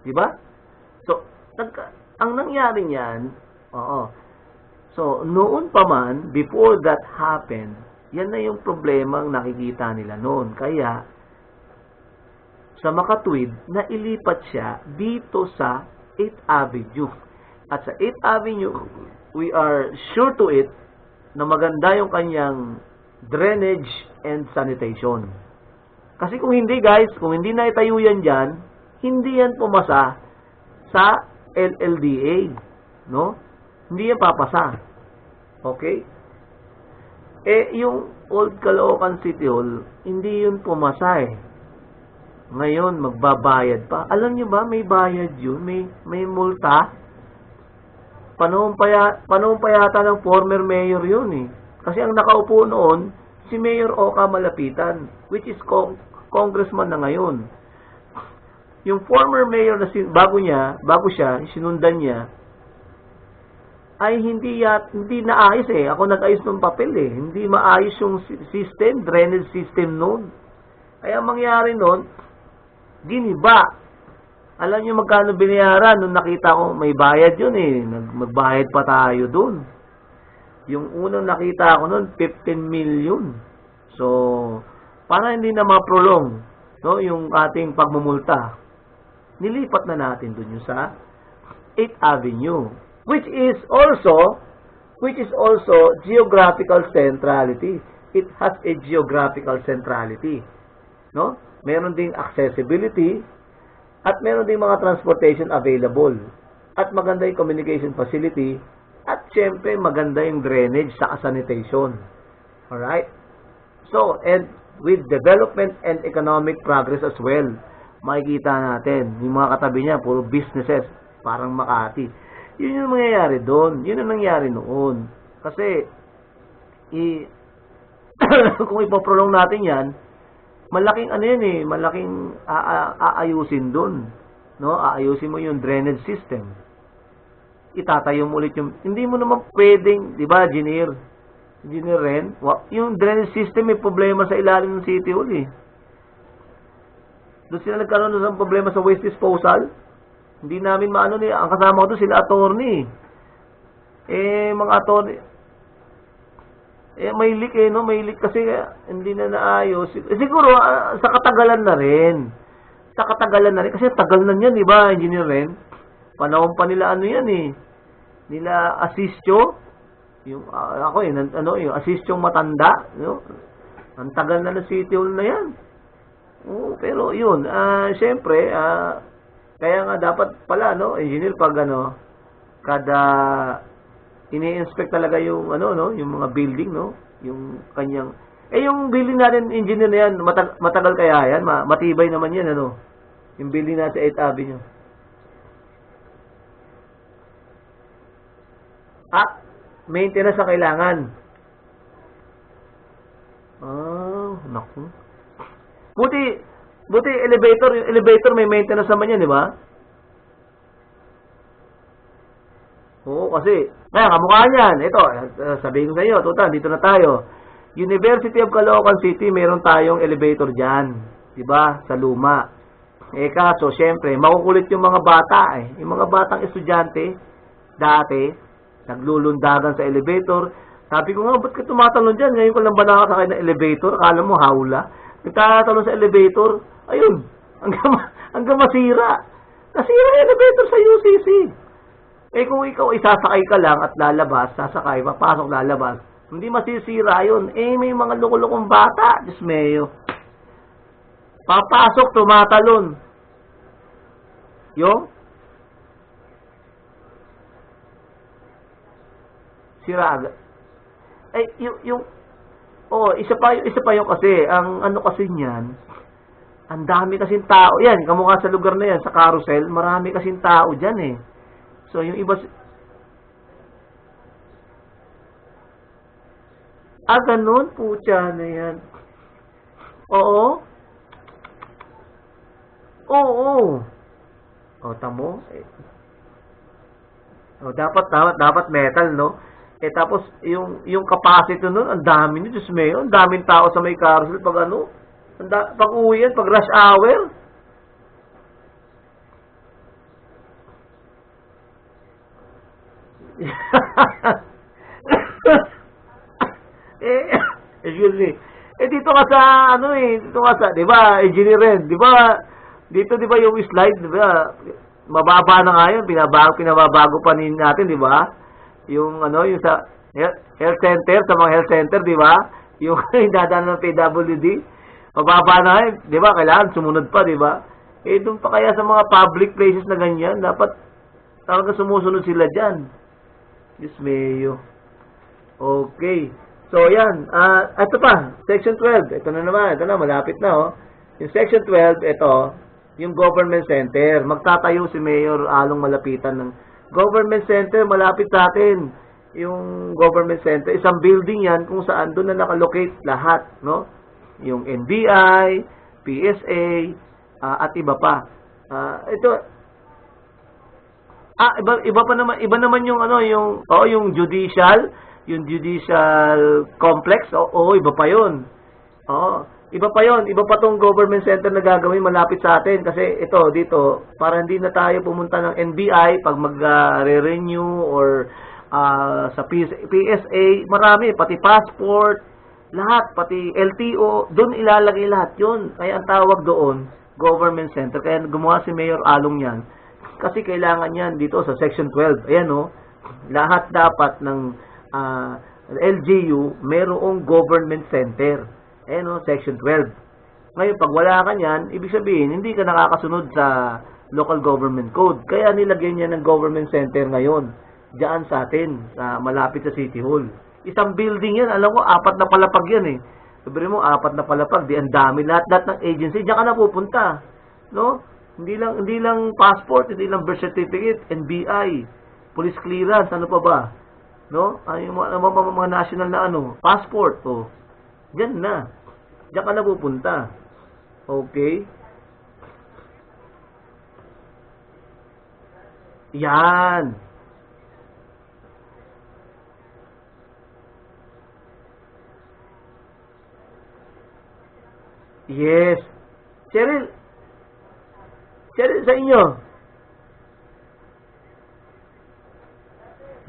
Di ba? So, ang nangyari niyan, so, noon pa man, before that happened, yan na yung problema ang nakikita nila noon. Kaya, sa Makatwid, nailipat siya dito sa 8th Avenue. At sa 8th Avenue, we are sure to it na maganda yung kanyang drainage and sanitation. Kasi kung hindi guys, kung hindi na itayo yan dyan, hindi yan pumasa sa LLDA. No? Hindi yan papasa. Okay? Yung Old Caloocan City Hall, hindi yun pumasa eh. Ngayon, magbabayad pa. Alam niyo ba, may bayad yun, may multa. Panahon pa yata ng former mayor yun eh. Kasi ang nakaupo noon, si Mayor Oka Malapitan, which is congressman na ngayon. Yung former mayor na bago siya, sinundan niya, ay hindi naayos eh. Ako nag-ayos ng papel eh. Hindi maayos yung system, drainage system noon. Kaya mangyari noon, giniba. Alam niyo magkano binayaran nung nakita ko may bayad yun eh. Magbayad pa tayo dun. Yung unang nakita ko nun, 15 million. So, para hindi na ma-prolong, no, yung ating pagmumulta, nilipat na natin dun yung sa 8th Avenue, which is also geographical centrality. It has a geographical centrality. No? Meron ding accessibility, at meron ding mga transportation available. At maganda yung communication facility. At syempre, maganda yung drainage sa sanitation. Alright? So, and with development and economic progress as well, makikita natin, yung mga katabi niya, puro businesses, parang Makati. Yun yung mangyayari doon. Yun ang nangyari noon. Kasi, kung ipoprolong natin yan, malaking malaking aayusin doon. No? Aayusin mo yung drainage system. Itatayo mo ulit yung, hindi mo naman pwedeng, di ba, engineer Ren, yung drainage system may problema sa ilalim ng City Hall eh. Doon sila nagkaroon ng problema sa waste disposal. Hindi namin maano ni, ang kasama ko doon sila attorney. Mga attorney, may leak no? May leak kasi hindi na naayos. Siguro, sa katagalan na rin. Kasi tagal na yan, di ba, engineer Ren? Panahon pa nila yan eh. Nila Asistio. Yung, yung Asistio matanda. No? Ang tagal na City Hall na yan. Pero yun, syempre, kaya nga dapat pala, no, engineer, pag kada ini-inspect talaga yung yung mga building, no, yung kanyang yung building natin, engineer na yan, matagal kaya yan, matibay naman yan, yung building natin sa 8th Avenue. Maintenance ang kailangan. Naku. Buti yung elevator may maintenance naman yan, di ba? Oo, kasi, kamukha niyan. Ito, sabihin ko sa iyo, tuta, dito na tayo. University of Caloocan City, meron tayong elevator dyan. Diba? Sa luma. Kaso, syempre, makukulit yung mga bata eh. Yung mga batang estudyante, dati, naglulundagan sa elevator. Sabi ko nga, ba't ka tumatalon dyan? Ngayon ko lang ba nakakasakay ng elevator? Akala mo, hawla. Nagtatalon sa elevator, ayun, hanggang masira. Nasira yung elevator sa UCC. Kung ikaw isasakay ka lang at lalabas, sasakay, papasok, lalabas, hindi masisira yun. May mga lukulukong bata, Diyos mayo. Papasok, tumatalon. Yung sira agad. Isa pa yung kasi, ang kasi niyan, ang dami kasing tao. Yan, kamukha sa lugar na yan, sa carousel, marami kasing tao dyan eh. So, yung iba... ganun, putya na yan. Oo. Tamo. Dapat metal, no? Tapos, yung capacity nun, ang dami nyo, Diyos mayo, ang daming tao sa may carousel, pag uwi yan, pag rush hour. eh, excuse me. Dito ka sa, dito ka sa, di ba, engineering, di ba, dito, di ba, yung slide, di ba, mababa na nga yun, pinababago pa natin, di ba? Yung, yung sa health center, sa mga health center, di ba? Yung dadaan ng PWD, mababa na nga yun, di ba, kailangan sumunod pa, di ba? Doon pa kaya sa mga public places na ganyan, dapat talaga sumusunod sila dyan. Diyos mayo. Okay. So, yan. Ito pa, Section 12. Ito na naman. Ito na, malapit na, oh. Yung Section 12, ito, yung government center. Magtatayo si Mayor Along malapitan ng government center, malapit sa atin. Yung government center, isang building yan kung saan doon na nakalocate lahat, no? Yung NBI, PSA, at iba pa. Iba naman yung yung judicial complex. Iba pa 'yon. Iba pa 'yon. Iba pa tong government center na gagawin malapit sa atin kasi ito dito para hindi na tayo pumunta ng NBI pag magre-renew or sa PSA, marami pati passport, lahat pati LTO, doon ilalagay lahat 'yon. Kaya ang tawag doon government center. Kaya gumawa si Mayor Along yan. Kasi kailangan yan dito sa Section 12. Ayan lahat dapat ng LGU mayroong government center. Ayan Section 12. Ngayon, pag wala ka yan, ibig sabihin, hindi ka nakakasunod sa local government code. Kaya nilagyan niya ng government center ngayon. Diyan sa atin, sa malapit sa City Hall. Isang building yan. Alam ko, 4 na palapag yan eh. Sabi mo, 4 na palapag, di ang dami lahat ng agency, diyan ka na pupunta. No? Hindi lang passport, hindi lang birth certificate, NBI, police clearance, ano pa ba? No? Yung mga national na passport, diyan na. Diyan ka na pupunta. Okay? Yan. Yes. Cheryl sa inyo.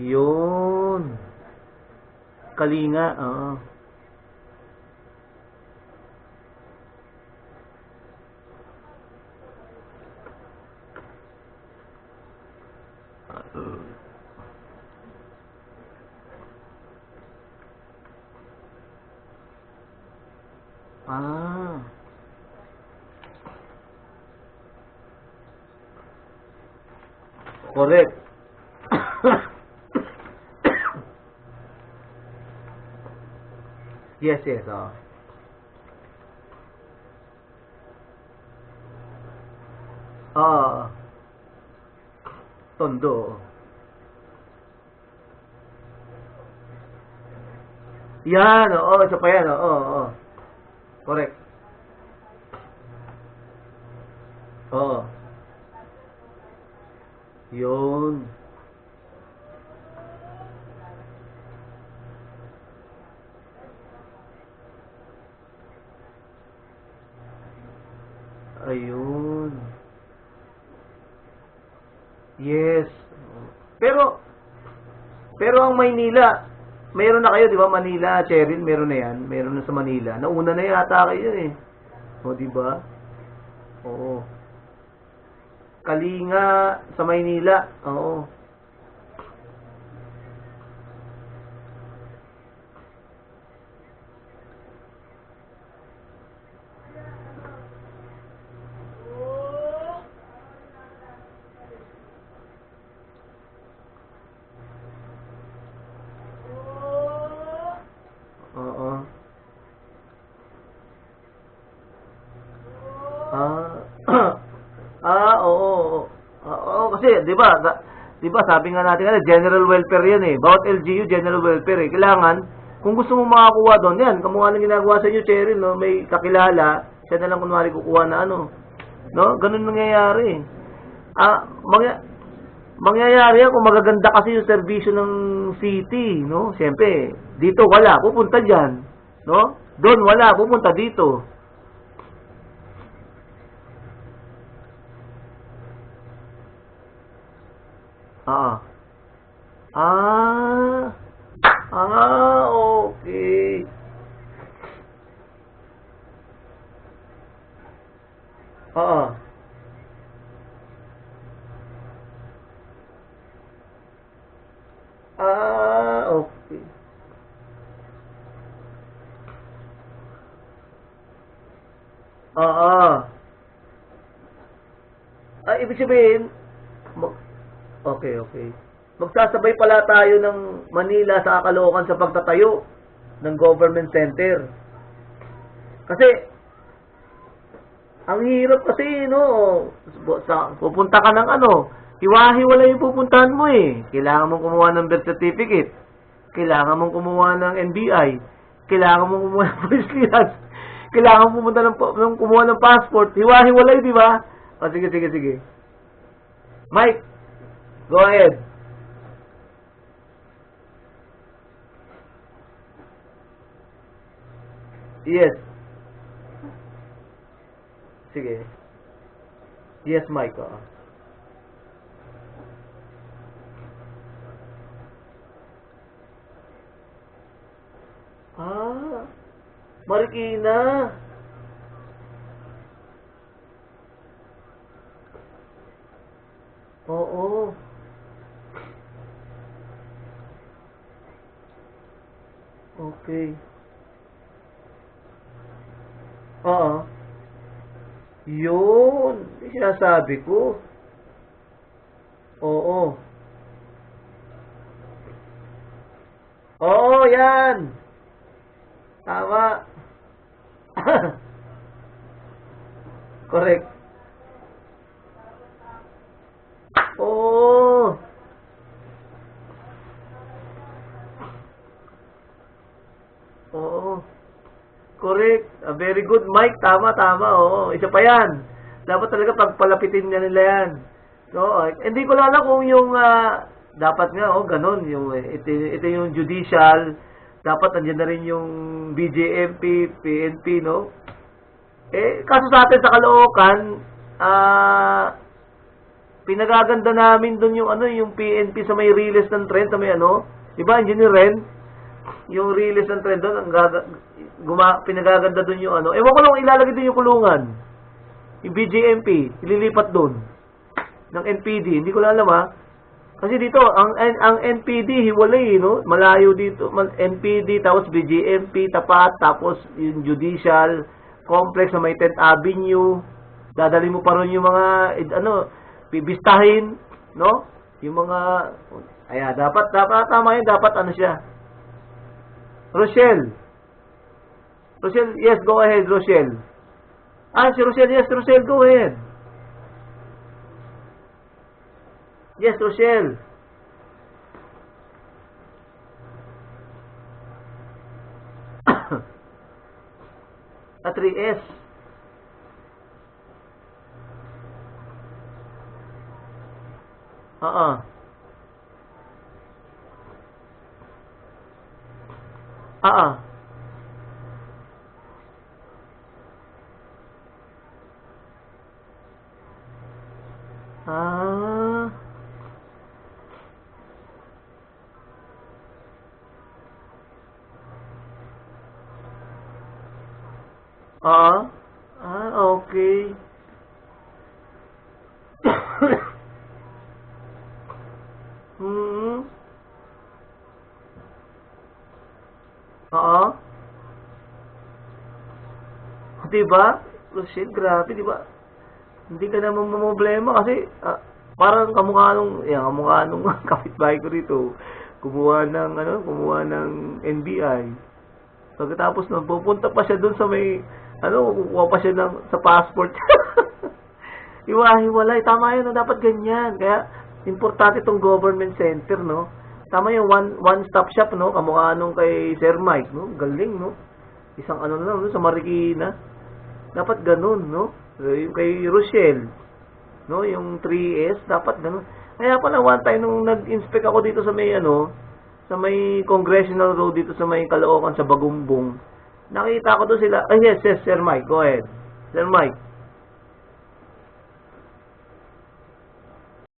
Yun. Kalinga, Correct. Yes. Tondo. Yan, isa pa yan, Correct. Yun. Ayun. Yes. Pero ang Maynila, mayroon na kayo, di ba? Manila, Cheryl, meron na yan. Meron na sa Manila. Nauna na yata kayo eh. Di ba? Oo. Kalinga sa Maynila. Oo. Kasi, di ba, sabi nga natin, general welfare yan eh. Bawat LGU, general welfare eh. Kailangan, kung gusto mo makakuha doon, yan, kamukha ng ginagawa sa inyo, Cheryl, no? May kakilala, siya na lang kunwari kukuha na no? Ganun nangyayari. Mangyayari yan kung magaganda kasi yung serbisyo ng city, no? Siyempre, dito wala, pupunta dyan, no? Doon wala, pupunta dito. Ah, okay. Oo. Okay. Oo. Ibig sabihin, mag- okay. Magsasabay pala tayo ng Manila sa Caloocan sa pagtatayo ng government center. Kasi, ang hirap kasi, no, pupunta ka ng ano, hiwa-hiwala yung pupuntahan mo eh. Kailangan mong kumuha ng birth certificate. Kailangan mong kumuha ng NBI. Kailangan mong kumuha ng police clearance. Kailangan mong pumunta ng kumuha ng passport. Hiwa-hiwalay, di ba? Sige. Mike, go ahead. Yes. Sige. Yes, Mike. Marikina. Oo. Okay. Oo. Yun. Yung sinasabi ko. Oo. Oo, yan. Tama. Correct. Oo. Oo. Correct. Very good, Mike. Tama. Oo. Isa pa yan. Dapat talaga pagpalapitin niya nila yan. No, hindi ko lang alam kung yung dapat nga ganun yung ito yung judicial, dapat nandiyan na rin yung BJMP, PNP, no? Kaso sa atin sa Caloocan, pinagaganda namin doon yung yung PNP sa may release ng trend, sa may 'di ba? Andiyan yung Ren, yung release ng trend doon, pinagaganda doon yung ewan ko lang ilalagay doon yung kulungan. Yung BJMP, ililipat doon ng NPD. Hindi ko lang alam Kasi dito, ang NPD, hiwalay, no? Malayo dito. NPD, tapos BJMP, tapat, tapos yung judicial complex na may 10th Avenue. Dadali mo pa rin yung mga, bibistahin, no? Yung mga, dapat, tama yun, dapat siya. Rochelle, yes, go ahead, Rochelle. Si Rochelle, yes, Rochelle, go ahead. Yes, Rochelle. 3S. Oo. Oo. Okay. Hmm. Oo. Diba? Shit, grabe, diba? Hindi ka naman problema kasi parang kamukha nung kapitbahay ko rito. Kumuha ng NBI. Pagkatapos nun, pupunta pa siya dun sa may, kukuha pa siya sa passport. Hiwa-hiwalay. Tama yun, dapat ganyan. Kaya, importante itong government center, no? Tama yung one-stop shop, no? Kamukha nung kay Sir Mike, no? Galing, no? Isang lang, no? Sa Marikina. Dapat ganun, no? Yung kay Rochelle, no? Yung 3S, dapat ganun. Kaya pala one time nung nag-inspect ako dito sa may sa may Congressional Road dito sa may Caloocan sa Bagumbong. Nakita ko doon sila. Yes, Sir Mike, go ahead. Sir Mike.